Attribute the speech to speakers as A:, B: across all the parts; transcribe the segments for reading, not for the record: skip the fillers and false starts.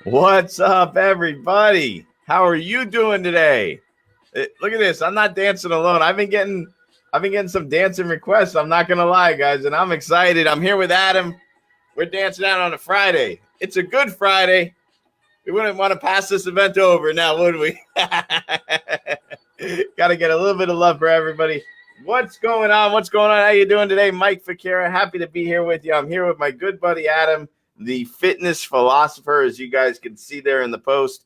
A: What's up, everybody? How are you doing today? Look at this. I'm not dancing alone. I've been getting some dancing requests. I'm not gonna lie, guys, and I'm excited. I'm here with Adam. We're dancing out on a Friday. It's a good Friday. We wouldn't want to pass this event over now, would we? Got to get a little bit of love for everybody. What's going on? What's going on? How you doing today? Mike Ficara, happy to be here with you. I'm here with my good buddy Adam, the fitness philosopher, as you guys can see there in the post.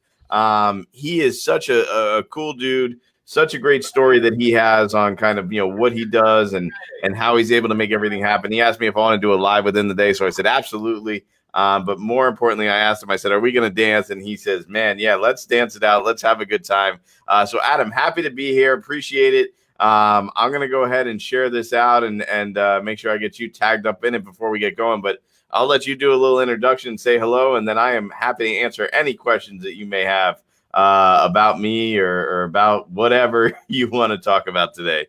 A: He is such a cool dude, such a great story that he has on kind of, what he does and how he's able to make everything happen. He asked me if I want to do a live within the day, so I said absolutely. But more importantly, I asked him, I said, are we going to dance? And he says, man, yeah, let's dance it out. Let's have a good time. So Adam, happy to be here. Appreciate it. I'm going to go ahead and share this out and make sure I get you tagged up in it before we get going. But I'll let you do a little introduction, say hello, and then I am happy to answer any questions that you may have about me or about whatever you want to talk about today.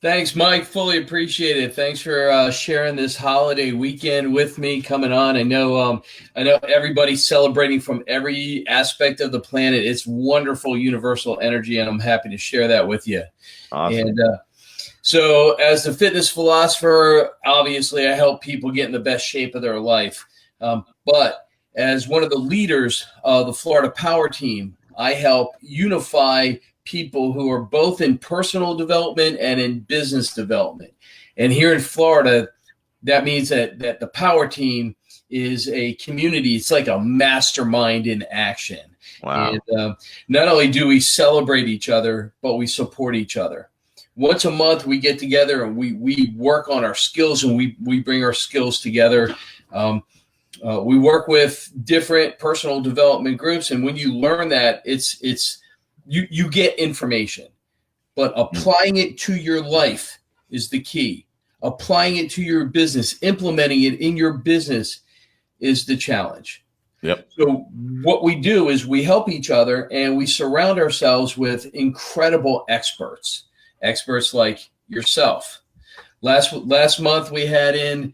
B: Thanks, Mike. Fully appreciate it. Thanks for sharing this holiday weekend with me coming on. I know everybody's celebrating from every aspect of the planet. It's wonderful universal energy, and I'm happy to share that with you.
A: Awesome.
B: And so as the fitness philosopher, obviously I help people get in the best shape of their life. But as one of the leaders of the Florida Power Team, I help unify people who are both in personal development and in business development. And here in Florida, that means that the Power Team is a community. It's like a mastermind in action.
A: Wow.
B: And not only do we celebrate each other, but we support each other. Once a month, we get together and we work on our skills, and we bring our skills together. We work with different personal development groups. And when you learn that, you get information, but applying it to your life is the key. Applying it to your business, implementing it in your business is the challenge.
A: Yep.
B: So what we do is we help each other, and we surround ourselves with incredible experts like yourself. Last month we had in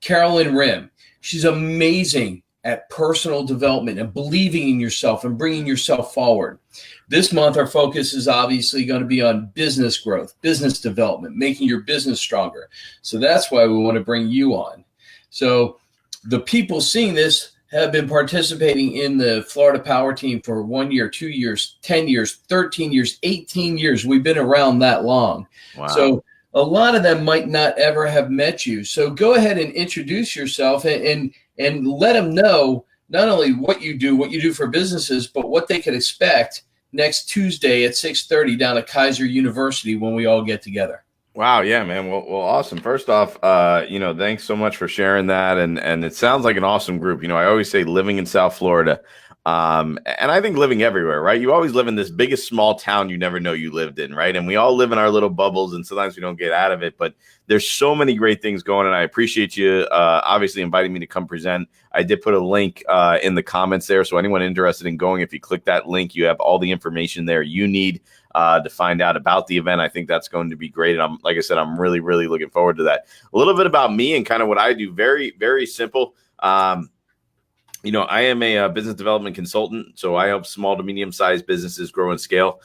B: Carolyn Rim. She's amazing at personal development and believing in yourself and bringing yourself forward. This month, our focus is obviously going to be on business growth, business development, making your business stronger. So that's why we want to bring you on. So the people seeing this have been participating in the Florida Power Team for 1 year, 2 years, 10 years, 13 years, 18 years. We've been around that long.
A: Wow.
B: So a lot of them might not ever have met you. So go ahead and introduce yourself and let them know not only what you do for businesses, but what they could expect next Tuesday at 6:30 down at Kaiser University when we all get together.
A: Wow. Yeah, man. Well, awesome. First off, thanks so much for sharing that. And it sounds like an awesome group. I always say living in South Florida, and I think living everywhere, right? You always live in this biggest small town you never know you lived in, right? And we all live in our little bubbles, and sometimes we don't get out of it. But there's so many great things going, and I appreciate you obviously inviting me to come present. I did put a link in the comments there, so anyone interested in going, if you click that link, you have all the information there you need to find out about the event. I think that's going to be great. And like I said, I'm really, really looking forward to that. A little bit about me and kind of what I do. Very, very simple. I am a business development consultant, so I help small to medium-sized businesses grow and scale.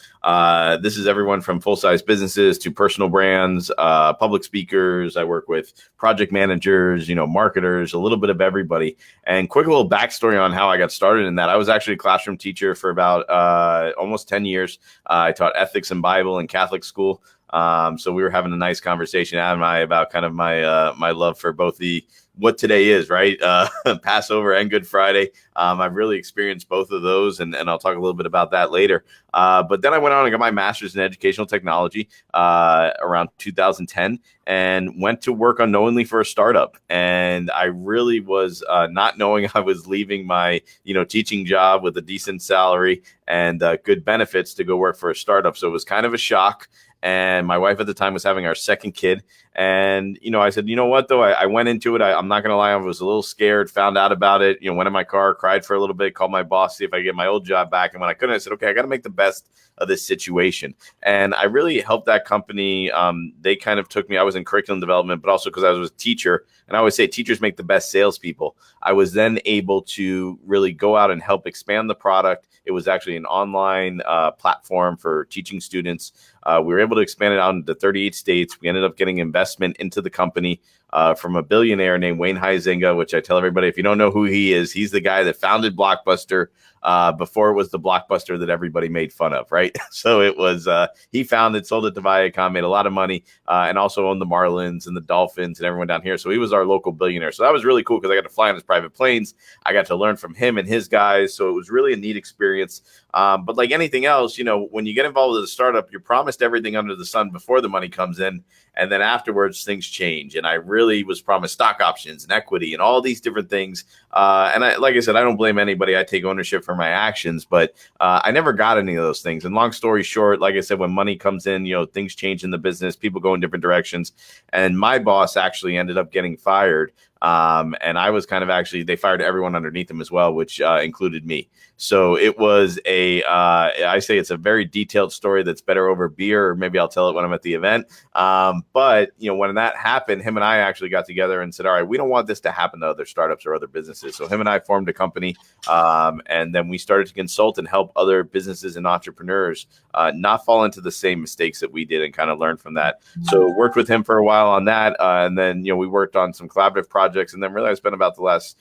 A: This is everyone from full-size businesses to personal brands, public speakers. I work with project managers, marketers, a little bit of everybody. And quick little backstory on how I got started in that. I was actually a classroom teacher for about almost 10 years. I taught ethics and Bible in Catholic school. So we were having a nice conversation, Adam and I, about kind of my love for both what today is, right? Passover and Good Friday. I've really experienced both of those, and I'll talk a little bit about that later. But then I went on and got my master's in educational technology around 2010 and went to work unknowingly for a startup. And I really was not knowing I was leaving my, teaching job with a decent salary and good benefits to go work for a startup. So it was kind of a shock. And my wife at the time was having our second kid. And, I said, you know what, though? I went into it. I'm not going to lie. I was a little scared, found out about it, went in my car, cried for a little bit, called my boss, see if I could get my old job back. And when I couldn't, I said, okay, I got to make the best of this situation. And I really helped that company. They kind of took me. I was in curriculum development, but also because I was a teacher, and I always say teachers make the best salespeople. I was then able to really go out and help expand the product. It was actually an online platform for teaching students. We were able to expand it out into 38 states. We ended up getting investment into the company from a billionaire named Wayne Huizenga, which I tell everybody, if you don't know who he is, he's the guy that founded Blockbuster before it was the Blockbuster that everybody made fun of, right? So it was, he founded, sold it to Viacom, made a lot of money, and also owned the Marlins and the Dolphins and everyone down here. So he was our local billionaire. So that was really cool because I got to fly on his private planes. I got to learn from him and his guys. So it was really a neat experience. But like anything else, you know, when you get involved with a startup, you're promised everything under the sun before the money comes in. And then afterwards, things change. And I really was promised stock options and equity and all these different things. And like I said, I don't blame anybody. I take ownership for my actions, but I never got any of those things. And long story short, like I said, when money comes in, you know, things change in the business. People go in different directions. And my boss actually ended up getting fired. And I was kind of they fired everyone underneath him as well, which included me. So it was I say it's a very detailed story that's better over beer, or maybe I'll tell it when I'm at the event. But, you know, when that happened, him and I actually got together and said, all right, we don't want this to happen to other startups or other businesses. So him and I formed a company, and then we started to consult and help other businesses and entrepreneurs not fall into the same mistakes that we did and kind of learn from that. So worked with him for a while on that. And then, you know, we worked on some collaborative projects, and then really I spent about the last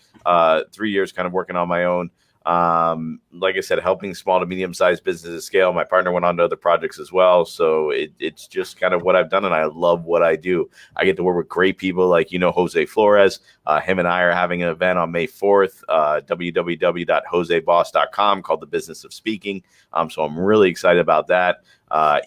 A: 3 years kind of working on my own. Like I said, helping small to medium-sized businesses scale. My partner went on to other projects as well. So it's just kind of what I've done, and I love what I do. I get to work with great people like, you know, Jose Flores. Him and I are having an event on May 4th, www.joseboss.com, called The Business of Speaking. So I'm really excited about that.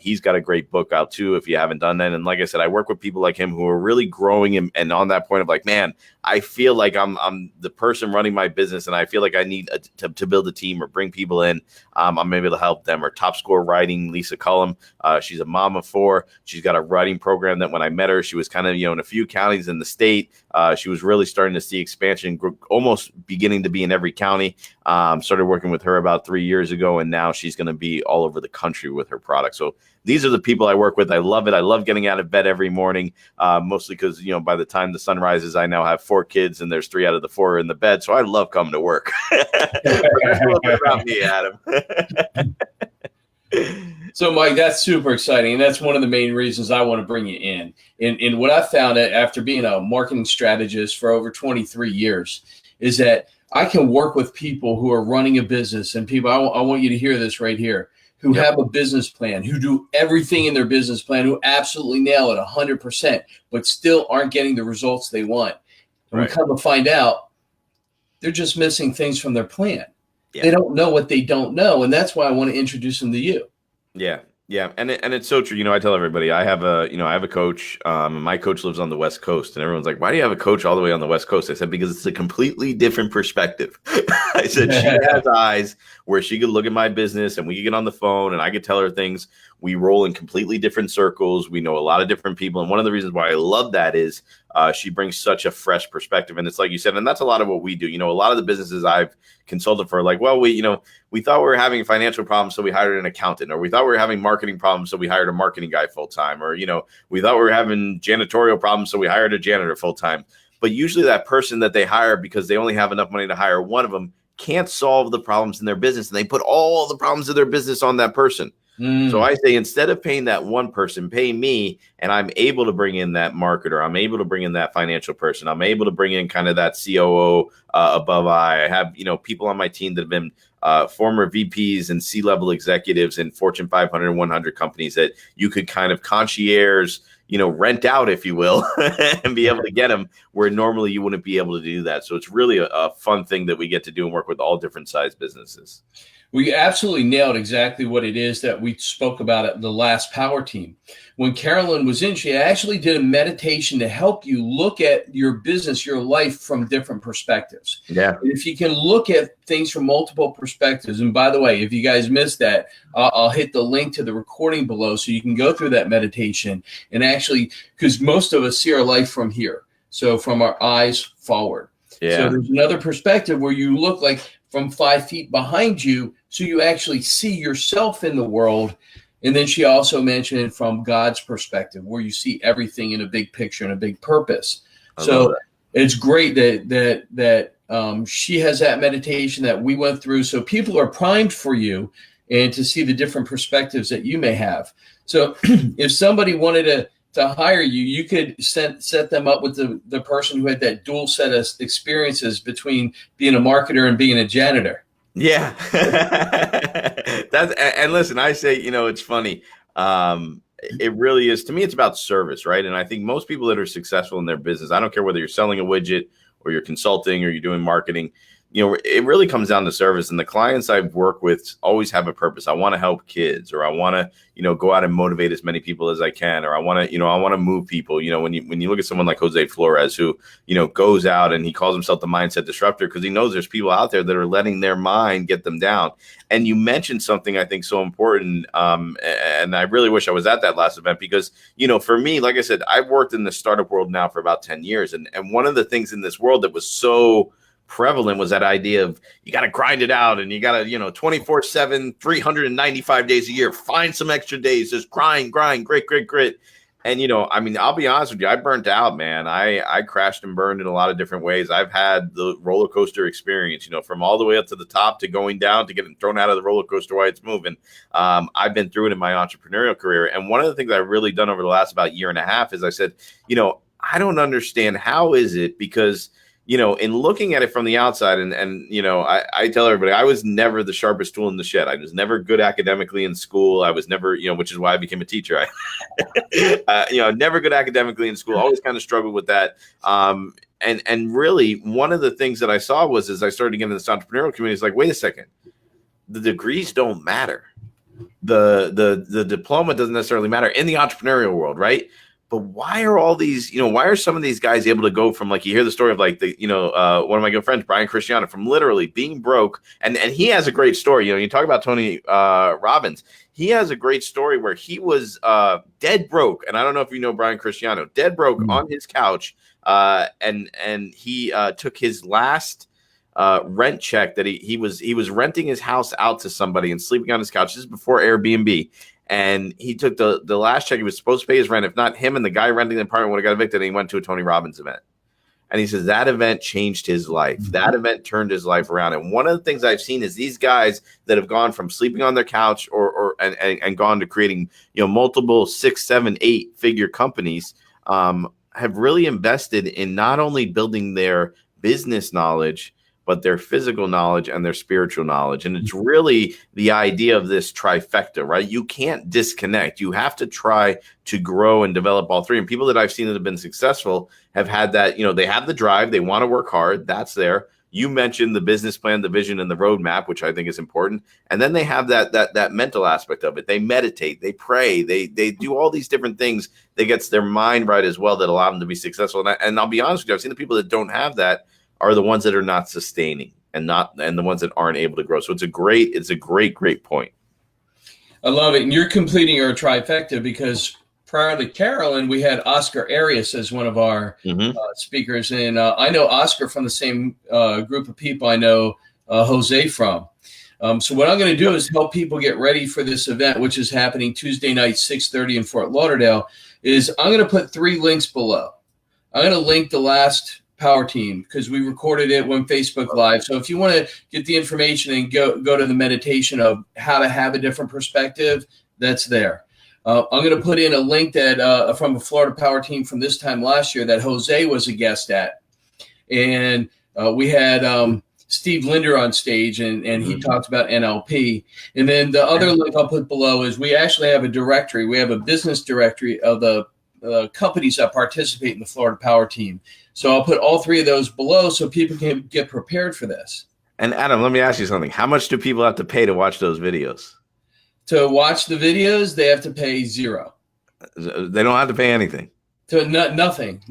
A: He's got a great book out too, if you haven't done that. And like I said, I work with people like him who are really growing and on that point of like, man, I feel like I'm the person running my business, and I feel like I need to build a team or bring people in. I'm able to help them. Or top score writing, Lisa Cullum. She's a mom of 4. She's got a writing program that when I met her, she was kind of, you know, in a few counties in the state. She was really starting to see expansion, almost beginning to be in every county. Started working with her about 3 years ago, and now she's going to be all over the country with her product. So these are the people I work with. I love it. I love getting out of bed every morning, mostly because, you know, by the time the sun rises, I now have 4 kids, and there's 3 out of the 4 in the bed. So I love coming to work. That's a little bit about me, Adam.
B: So, Mike, that's super exciting. And that's one of the main reasons I want to bring you in. And what I found after being a marketing strategist for over 23 years is that I can work with people who are running a business, and people, I want you to hear this right here, who have a business plan, who do everything in their business plan, who absolutely nail it 100%, but still aren't getting the results they want. And we come to find out they're just missing things from their plan. Yeah. They don't know what they don't know. And that's why I want to introduce them to you.
A: Yeah. Yeah. And it's so true. You know, I tell everybody I have a coach. My coach lives on the West Coast, and everyone's like, why do you have a coach all the way on the West Coast? I said, because it's a completely different perspective. I said, she has eyes where she could look at my business, and we could get on the phone, and I could tell her things. We roll in completely different circles. We know a lot of different people. And one of the reasons why I love that is she brings such a fresh perspective. And it's like you said, and that's a lot of what we do. You know, a lot of the businesses I've consulted for, like, well, we thought we were having financial problems, so we hired an accountant, or we thought we were having marketing problems, so we hired a marketing guy full time, or, you know, we thought we were having janitorial problems, so we hired a janitor full time. But usually that person that they hire, because they only have enough money to hire one of them, can't solve the problems in their business, and they put all the problems of their business on that person. So I say, instead of paying that one person, pay me, and I'm able to bring in that marketer. I'm able to bring in that financial person. I'm able to bring in kind of that COO above I have, you know, people on my team that have been former VPs and C-level executives in Fortune 500 and 100 companies that you could kind of concierge, you know, rent out, if you will, and be able to get them where normally you wouldn't be able to do that. So it's really a fun thing that we get to do and work with all different size businesses.
B: We absolutely nailed exactly what it is that we spoke about at the last Power Team. When Carolyn was in, she actually did a meditation to help you look at your business, your life from different perspectives. Yeah. And if you can look at things from multiple perspectives, and by the way, if you guys missed that, I'll hit the link to the recording below so you can go through that meditation and actually, because most of us see our life from here. So from our eyes forward. Yeah. So there's another perspective where you look like from 5 feet behind you, so you actually see yourself in the world. And then she also mentioned from God's perspective, where you see everything in a big picture and a big purpose. So it's great that she has that meditation that we went through, so people are primed for you and to see the different perspectives that you may have. So if somebody wanted to hire you, you could set them up with the person who had that dual set of experiences between being a marketer and being a janitor.
A: Yeah. And listen, I say, it's funny. It really is. To me, it's about service, right? And I think most people that are successful in their business, I don't care whether you're selling a widget or you're consulting or you're doing marketing, it really comes down to service. And the clients I've worked with always have a purpose. I want to help kids, or I want to, go out and motivate as many people as I can, or I want to move people. When you look at someone like Jose Flores, who, goes out and he calls himself the mindset disruptor because he knows there's people out there that are letting their mind get them down. And you mentioned something I think so important. And I really wish I was at that last event because, for me, like I said, I've worked in the startup world now for about 10 years. And one of the things in this world that was so prevalent was that idea of you got to grind it out and you got to 24/7 395 days a year, find some extra days, just grind, grit. And I'll be honest with you, I burnt out, man. I crashed and burned in a lot of different ways. I've had the roller coaster experience, from all the way up to the top to going down to getting thrown out of the roller coaster while it's moving. I've been through it in my entrepreneurial career, and one of the things I've really done over the last about year and a half is I said, I don't understand, how is it, because in looking at it from the outside, and I tell everybody, I was never the sharpest tool in the shed. I was never good academically in school. I was never, which is why I became a teacher. Never good academically in school. Always kind of struggled with that. And really, one of the things that I saw was, as I started to get into this entrepreneurial community, it's like, wait a second, the degrees don't matter. The diploma doesn't necessarily matter in the entrepreneurial world, right? But why are all these, why are some of these guys able to go from, like, you hear the story of like one of my good friends, Brian Cristiano, from literally being broke. And he has a great story. You talk about Tony Robbins. He has a great story where he was dead broke. And I don't know if you know Brian Cristiano, dead broke on his couch. And he took his last rent check that he was renting his house out to somebody and sleeping on his couch. This is before Airbnb. And he took the last check. He was supposed to pay his rent. If not, him and the guy renting the apartment would have got evicted. And he went to a Tony Robbins event. And he says that event changed his life. That event turned his life around. And one of the things I've seen is these guys that have gone from sleeping on their couch and gone to creating, multiple 6, 7, 8-figure companies have really invested in not only building their business knowledge, but their physical knowledge and their spiritual knowledge. And it's really the idea of this trifecta, right? You can't disconnect. You have to try to grow and develop all three. And people that I've seen that have been successful have had that, they have the drive, they want to work hard. That's there. You mentioned the business plan, the vision, and the roadmap, which I think is important. And then they have that mental aspect of it. They meditate, they pray, they do all these different things that gets their mind right as well that allow them to be successful. And I'll be honest with you, I've seen the people that don't have that are the ones that are not sustaining and the ones that aren't able to grow. So it's a great point.
B: I love it. And you're completing our trifecta because prior to Carolyn, we had Oscar Arias as one of our speakers. And I know Oscar from the same group of people I know Jose from. So what I'm going to do is help people get ready for this event, which is happening Tuesday night, 6:30 in Fort Lauderdale. Is I'm going to put 3 links below. I'm going to link the last Power Team because we recorded it on Facebook Live. So if you want to get the information and go to the meditation of how to have a different perspective, that's there. I'm going to put in a link that from a Florida Power Team from this time last year that Jose was a guest at. And we had Steve Linder on stage, and he talked about NLP. And then the other link I'll put below is we actually have a directory. We have a business directory of the companies that participate in the Florida Power Team. So I'll put all 3 of those below so people can get prepared for this.
A: And Adam, let me ask you something. How much do people have to pay to watch those videos?
B: To watch the videos, they have to pay 0.
A: They don't have to pay anything.
B: Nothing.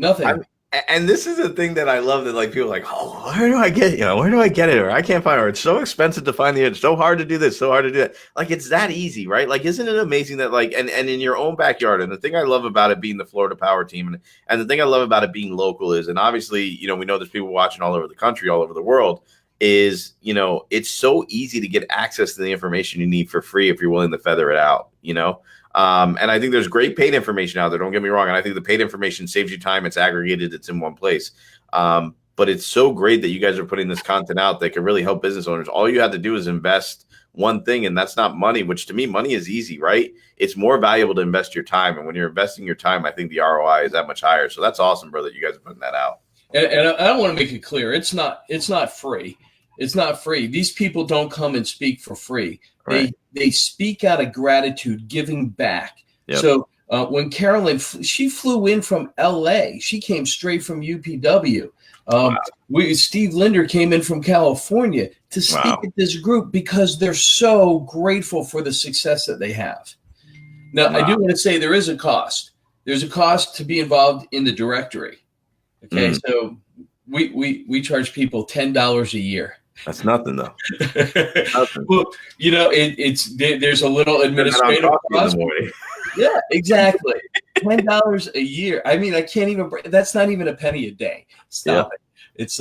A: And this is the thing that I love, that like people are like, oh, where do I get it? Where do I get it? Or I can't find it. Or it's so expensive to find it's so hard to do this, so hard to do that. Like, it's that easy, right? Like, isn't it amazing that like, and in your own backyard, and the thing I love about it being the Florida Power Team, and the thing I love about it being local is, and obviously, we know there's people watching all over the country, all over the world, is, it's so easy to get access to the information you need for free if you're willing to feather it out, And I think there's great paid information out there. Don't get me wrong. And I think the paid information saves you time. It's aggregated. It's in one place. But it's so great that you guys are putting this content out that can really help business owners. All you have to do is invest one thing, and that's not money, which to me, money is easy, right? It's more valuable to invest your time. And when you're investing your time, I think the ROI is that much higher. So that's awesome, brother. You guys are putting that out.
B: And I want to make it clear. It's not free. It's not free. These people don't come and speak for free.
A: Right.
B: They speak out of gratitude, giving back.
A: Yep.
B: So when Carolyn, she flew in from LA. She came straight from UPW.
A: Wow.
B: Steve Linder came in from California to speak at this group because they're so grateful for the success that they have. Now, I do want to say there is a cost. There's a cost to be involved in the directory. Okay, so we charge people $10 a year.
A: That's nothing, though. Nothing.
B: Well, there's a little administrative cost. Yeah, exactly. $10 a year. I mean, I can't even. That's not even a penny a day. Stop it. It's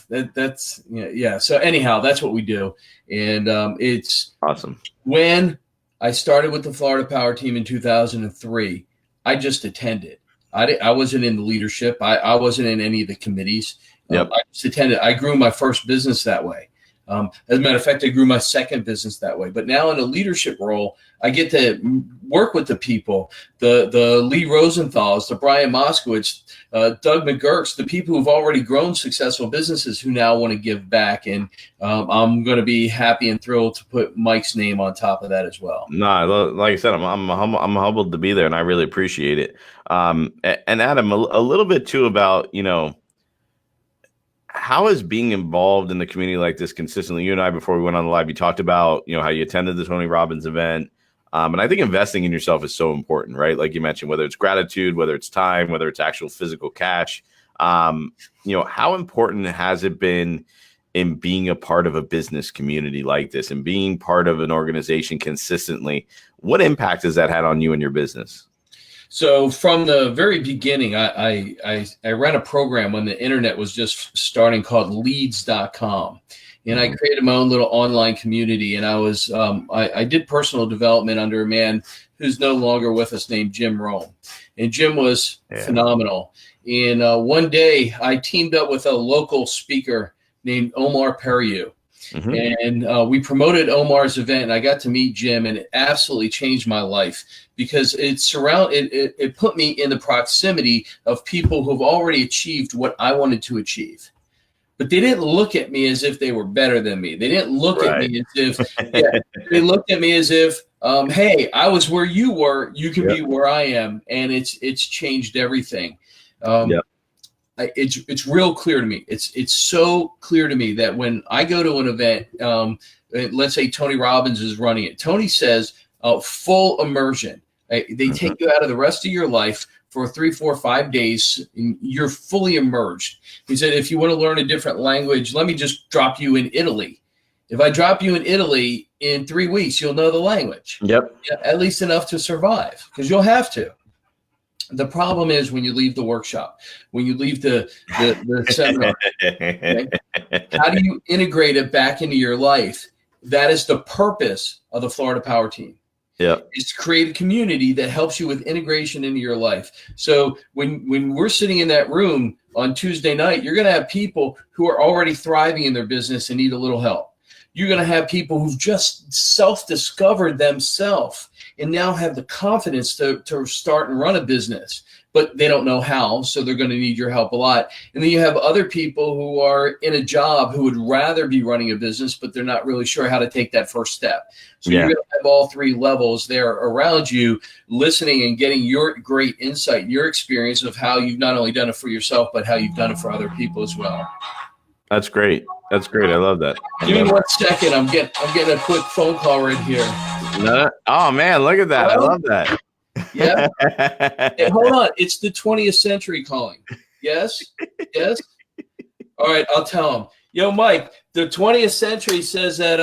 B: that's yeah. So anyhow, that's what we do, and it's
A: awesome.
B: When I started with the Florida Power Team in 2003, I just attended. I wasn't in the leadership. I wasn't in any of the committees.
A: Yep.
B: I just attended. I grew my first business that way. As a matter of fact, I grew my second business that way. But now in a leadership role, I get to work with the people, the Lee Rosenthals, the Brian Moskowitz, Doug McGurks, the people who've already grown successful businesses who now want to give back. And I'm going to be happy and thrilled to put Mike's name on top of that as well.
A: No, like I said, I'm humbled to be there, and I really appreciate it. And Adam, a little bit too about, how is being involved in the community like this consistently? You and I, before we went on the live, you talked about, how you attended the Tony Robbins event. And I think investing in yourself is so important, right? Like you mentioned, whether it's gratitude, whether it's time, whether it's actual physical cash, how important has it been in being a part of a business community like this and being part of an organization consistently? What impact has that had on you and your business?
B: So from the very beginning, I ran a program when the internet was just starting called leads.com. And I created my own little online community. And I did personal development under a man who's no longer with us named Jim Rome. And Jim was phenomenal. And one day I teamed up with a local speaker named Omar Periu. And we promoted Omar's event, and I got to meet Jim, and it absolutely changed my life because it put me in the proximity of people who've already achieved what I wanted to achieve. But they didn't look at me as if they were better than me. They didn't look at me as if they looked at me as if, hey, I was where you were, you can be where I am, and it's changed everything. It's real clear to me. It's so clear to me that when I go to an event, let's say Tony Robbins is running it. Tony says full immersion. They take you out of the rest of your life for 3, 4, 5 days. You're fully immersed. He said, if you want to learn a different language, let me just drop you in Italy. If I drop you in Italy in 3 weeks, you'll know the language. At least enough to survive, because you'll have to. The problem is when you leave the workshop, when you leave the seminar, okay? How do you integrate it back into your life? That is the purpose of the Florida Power Team. Is to create a community that helps you with integration into your life. So when we're sitting in that room on Tuesday night, you're going to have people who are already thriving in their business and need a little help. You're going to have people who've just self-discovered themselves and now have the confidence to start and run a business, but they don't know how, so they're going to need your help a lot. And then you have other people who are in a job who would rather be running a business, but they're not really sure how to take that first step. So you're going to have all three levels there around you, listening and getting your great insight, your experience of how you've not only done it for yourself, but how you've done it for other people as well.
A: That's great. That's great. I love that.
B: Give me 1 second. I'm getting a quick phone call right here.
A: Oh man, look at that. I love that.
B: Yeah. Hey, hold on. It's the 20th century calling. Yes. Yes. All right. I'll tell them. Yo, Mike, the 20th century says that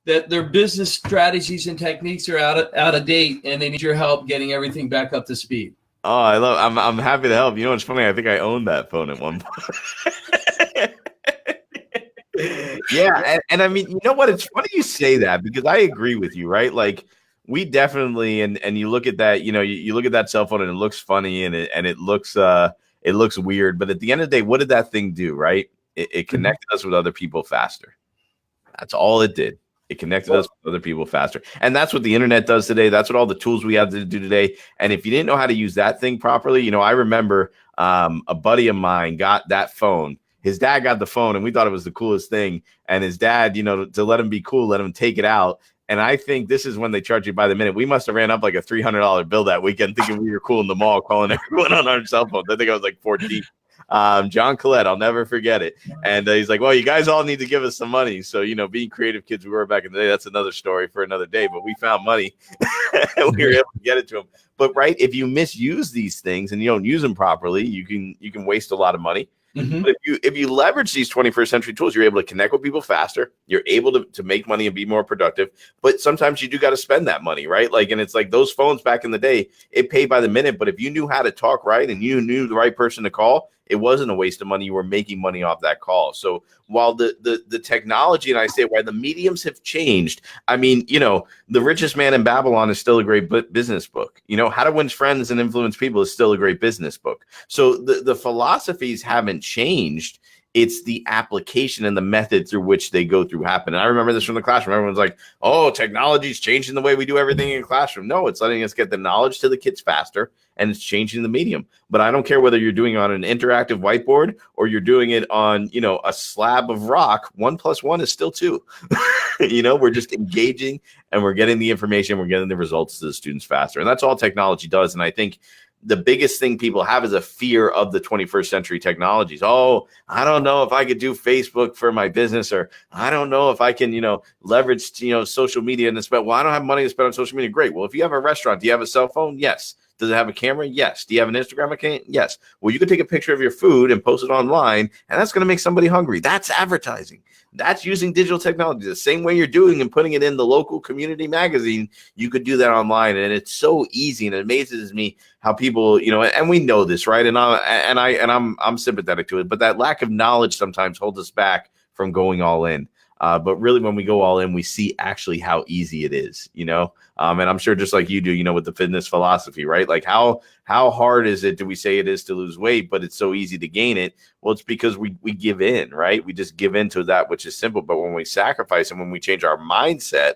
B: that their business strategies and techniques are out of date, and they need your help getting everything back up to speed.
A: Oh, I'm happy to help. You know what's funny? I think I owned that phone at one point. Yeah, and I mean, you know what? It's funny you say that because I agree with you, right? Like we definitely, and you look at that, you look at that cell phone and it looks funny and it looks weird. But at the end of the day, what did that thing do, right? It connected us with other people faster. That's all it did. It connected us with other people faster. And that's what the internet does today. That's what all the tools we have to do today. And if you didn't know how to use that thing properly, I remember a buddy of mine got that phone. His dad got the phone and we thought it was the coolest thing. And his dad, to let him be cool, let him take it out. And I think this is when they charge you by the minute. We must have ran up like a $300 bill that weekend thinking we were cool in the mall, calling everyone on our cell phones. I think I was like 14. John Collette, I'll never forget it. And he's like, well, you guys all need to give us some money. So, being creative kids we were back in the day, that's another story for another day. But we found money and we were able to get it to them. But right, if you misuse these things and you don't use them properly, you can waste a lot of money. Mm-hmm. But if you leverage these 21st century tools, you're able to connect with people faster. You're able to make money and be more productive. But sometimes you do got to spend that money, right? And it's like those phones back in the day, it paid by the minute. But if you knew how to talk right and you knew the right person to call, it wasn't a waste of money. You were making money off that call. So while the technology, and I say why the mediums have changed, I mean, The Richest Man in Babylon is still a great business book. How to Win Friends and Influence People is still a great business book. So the philosophies haven't changed. It's the application and the method through which they go through happen. And I remember this from the classroom. Everyone's like, oh, technology's changing the way we do everything in the classroom. No, it's letting us get the knowledge to the kids faster, and it's changing the medium. But I don't care whether you're doing it on an interactive whiteboard or you're doing it on, a slab of rock. 1 + 1 is still 2. We're just engaging and we're getting the information. We're getting the results to the students faster. And that's all technology does. And I think the biggest thing people have is a fear of the 21st century technologies. Oh, I don't know if I could do Facebook for my business, or I don't know if I can, leverage, social media and spend. Well, I don't have money to spend on social media. Great. Well, if you have a restaurant, do you have a cell phone? Yes. Does it have a camera? Yes. Do you have an Instagram account? Yes. Well, you can take a picture of your food and post it online, and that's going to make somebody hungry. That's advertising. That's using digital technology. The same way you're doing and putting it in the local community magazine, you could do that online. And it's so easy, and it amazes me how people, and we know this, right? And I'm sympathetic to it, but that lack of knowledge sometimes holds us back from going all in. But really, when we go all in, we see actually how easy it is, and I'm sure just like you do, with the fitness philosophy, right? Like how hard is it, do we say it is to lose weight, but it's so easy to gain it? Well, it's because we give in, right? We just give in to that, which is simple. But when we sacrifice and when we change our mindset,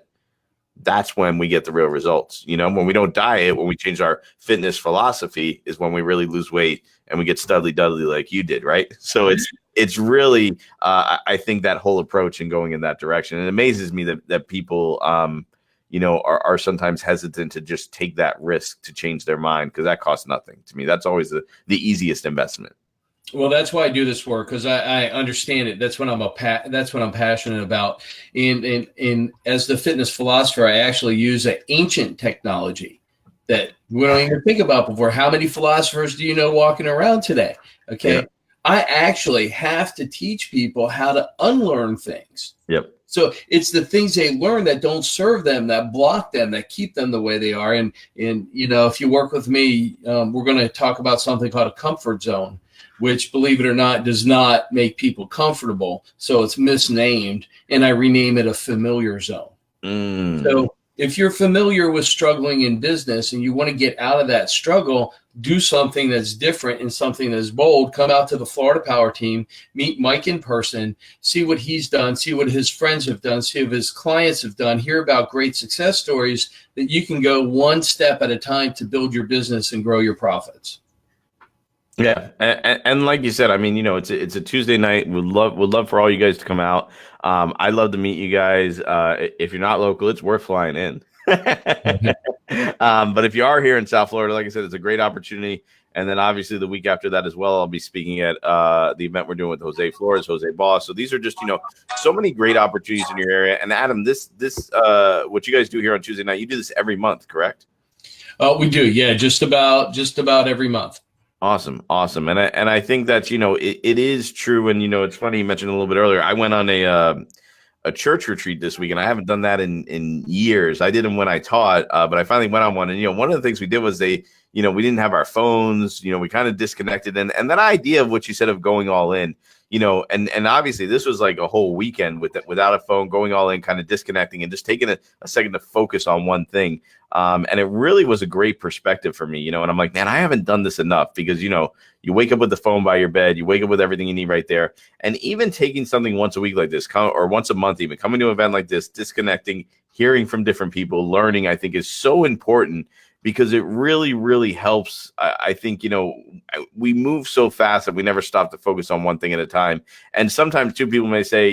A: that's when we get the real results. When we don't diet, when we change our fitness philosophy is when we really lose weight and we get studly dudley like you did, right? So it's really, I think that whole approach and going in that direction. It amazes me that people, are sometimes hesitant to just take that risk to change their mind, because that costs nothing. To me, that's always the easiest investment.
B: Well, that's why I do this work, because I understand it. That's what I'm passionate about. In as the fitness philosopher, I actually use an ancient technology that we don't even think about before. How many philosophers do you know walking around today? Okay. Yeah. I actually have to teach people how to unlearn things.
A: Yep.
B: So it's the things they learn that don't serve them, that block them, that keep them the way they are. And if you work with me, we're going to talk about something called a comfort zone, which, believe it or not, does not make people comfortable. So it's misnamed, and I rename it a familiar zone. So if you're familiar with struggling in business and you want to get out of that struggle, do something that's different and something that's bold. Come out to the Florida Power Team, meet Mike in person, see what he's done, see what his friends have done, see what his clients have done, hear about great success stories that you can go one step at a time to build your business and grow your profits.
A: Yeah, and like you said, I mean, it's a Tuesday night. Would love for all you guys to come out. I'd love to meet you guys. If you're not local, it's worth flying in. But if you are here in South Florida, like I said, it's a great opportunity. And then obviously the week after that as well, I'll be speaking at the event we're doing with Jose Flores, Jose Boss. So these are just, so many great opportunities in your area. And Adam, this what you guys do here on Tuesday night, you do this every month, correct?
B: We do. Yeah, just about every month.
A: Awesome. And I think that, it is true. And, it's funny, you mentioned a little bit earlier, I went on a church retreat this week, and I haven't done that in years. I did them when I taught, but I finally went on one. And, one of the things we did was we didn't have our phones, we kind of disconnected. And that idea of what you said of going all in, and obviously this was like a whole weekend without a phone, going all in, kind of disconnecting and just taking a second to focus on one thing. And it really was a great perspective for me, and I'm like, man, I haven't done this enough because, you wake up with the phone by your bed, you wake up with everything you need right there. And even taking something once a week like this, or once a month, even coming to an event like this, disconnecting, hearing from different people, learning, I think is so important because it really, really helps. I think, we move so fast that we never stop to focus on one thing at a time. And sometimes too, people may say,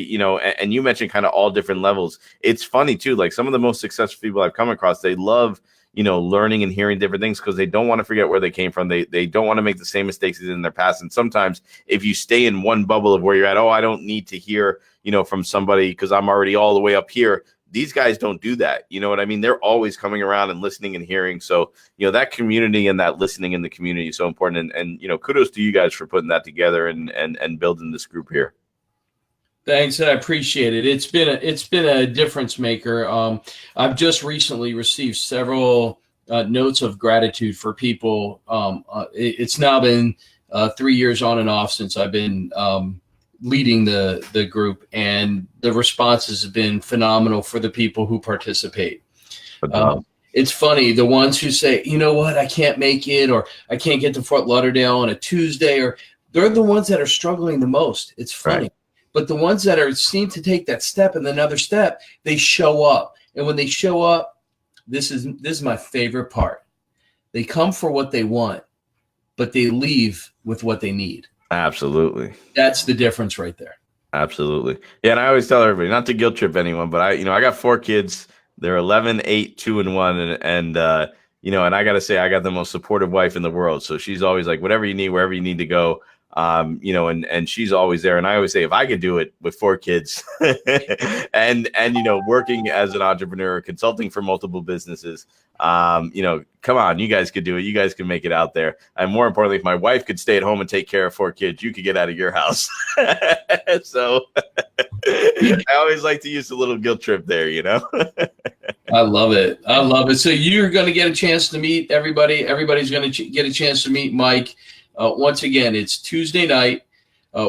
A: and you mentioned kind of all different levels. It's funny too, like some of the most successful people I've come across, they love, learning and hearing different things because they don't want to forget where they came from. They don't want to make the same mistakes as in their past. And sometimes if you stay in one bubble of where you're at, I don't need to hear, from somebody because I'm already all the way up here. These guys don't do that. You know what I mean? They're always coming around and listening and hearing. So, that community and that listening in the community is so important. And kudos to you guys for putting that together and building this group here.
B: Thanks, I appreciate it. It's been a difference maker. I've just recently received several notes of gratitude for people. It's now been 3 years on and off since I've been leading the group, and the responses have been phenomenal for the people who participate. It's funny, the ones who say, you know what, I can't make it, or I can't get to Fort Lauderdale on a Tuesday, or they're the ones that are struggling the most. It's funny. Right. But the ones that seem to take that step and another step, they show up. And when they show up, this is my favorite part. They come for what they want, but they leave with what they need. Absolutely. That's the difference right there.
A: Absolutely. Yeah, and I always tell everybody not to guilt trip anyone, but I got 4 kids. They're 11, 8, 2, and 1, and I got to say I got the most supportive wife in the world. So she's always like, whatever you need, wherever you need to go. And she's always there. And I always say, if I could do it with 4 kids and working as an entrepreneur, consulting for multiple businesses, come on, you guys could do it. You guys can make it out there. And more importantly, if my wife could stay at home and take care of 4 kids, you could get out of your house. So I always like to use a little guilt trip there,
B: I love it. I love it. So you're going to get a chance to meet everybody. Everybody's going to get a chance to meet Mike. Once again, it's Tuesday night.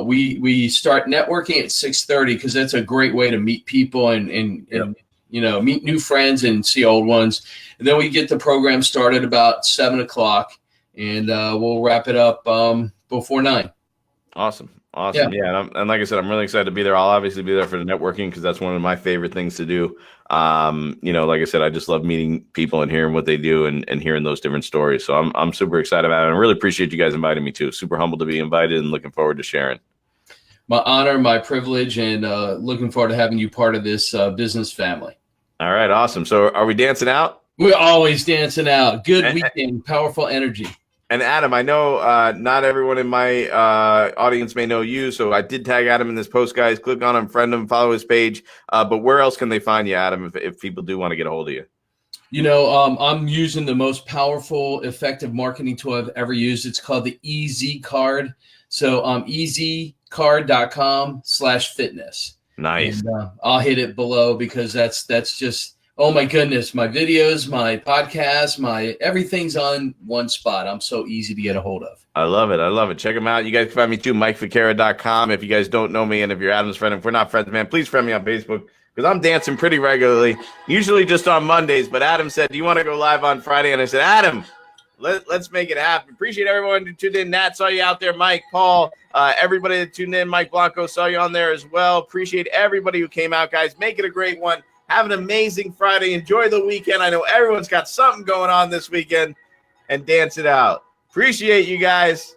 B: We start networking at 6:30 because that's a great way to meet people and meet new friends and see old ones. And then we get the program started about 7 o'clock, and we'll wrap it up before 9.
A: Awesome. Yeah. And like I said, I'm really excited to be there. I'll obviously be there for the networking because that's one of my favorite things to do. Like I said, I just love meeting people and hearing what they do and hearing those different stories. So I'm super excited about it. And I really appreciate you guys inviting me too. Super humbled to be invited and looking forward to sharing.
B: My honor, my privilege, and looking forward to having you part of this business family.
A: All right. Awesome. So are we dancing out?
B: We're always dancing out. Good weekend, powerful energy.
A: And Adam, I know not everyone in my audience may know you, so I did tag Adam in this post, guys. Click on him, friend him, follow his page. But where else can they find you, Adam, if people do want to get a hold of you?
B: I'm using the most powerful, effective marketing tool I've ever used. It's called the EZ Card. So ezcard.com/fitness.
A: Nice.
B: And, I'll hit it below because that's just, oh my goodness, my videos, my podcast, everything's on one spot. I'm so easy to get a hold of.
A: I love it. Check them out. You guys can find me too, MikeFicara.com. If you guys don't know me and if you're Adam's friend, if we're not friends, man, please friend me on Facebook because I'm dancing pretty regularly, usually just on Mondays. But Adam said, do you want to go live on Friday? And I said, Adam, let's make it happen. Appreciate everyone who tuned in. Nat, saw you out there. Mike, Paul, everybody that tuned in. Mike Blanco, saw you on there as well. Appreciate everybody who came out, guys. Make it a great one. Have an amazing Friday. Enjoy the weekend. I know everyone's got something going on this weekend, and dance it out. Appreciate you guys.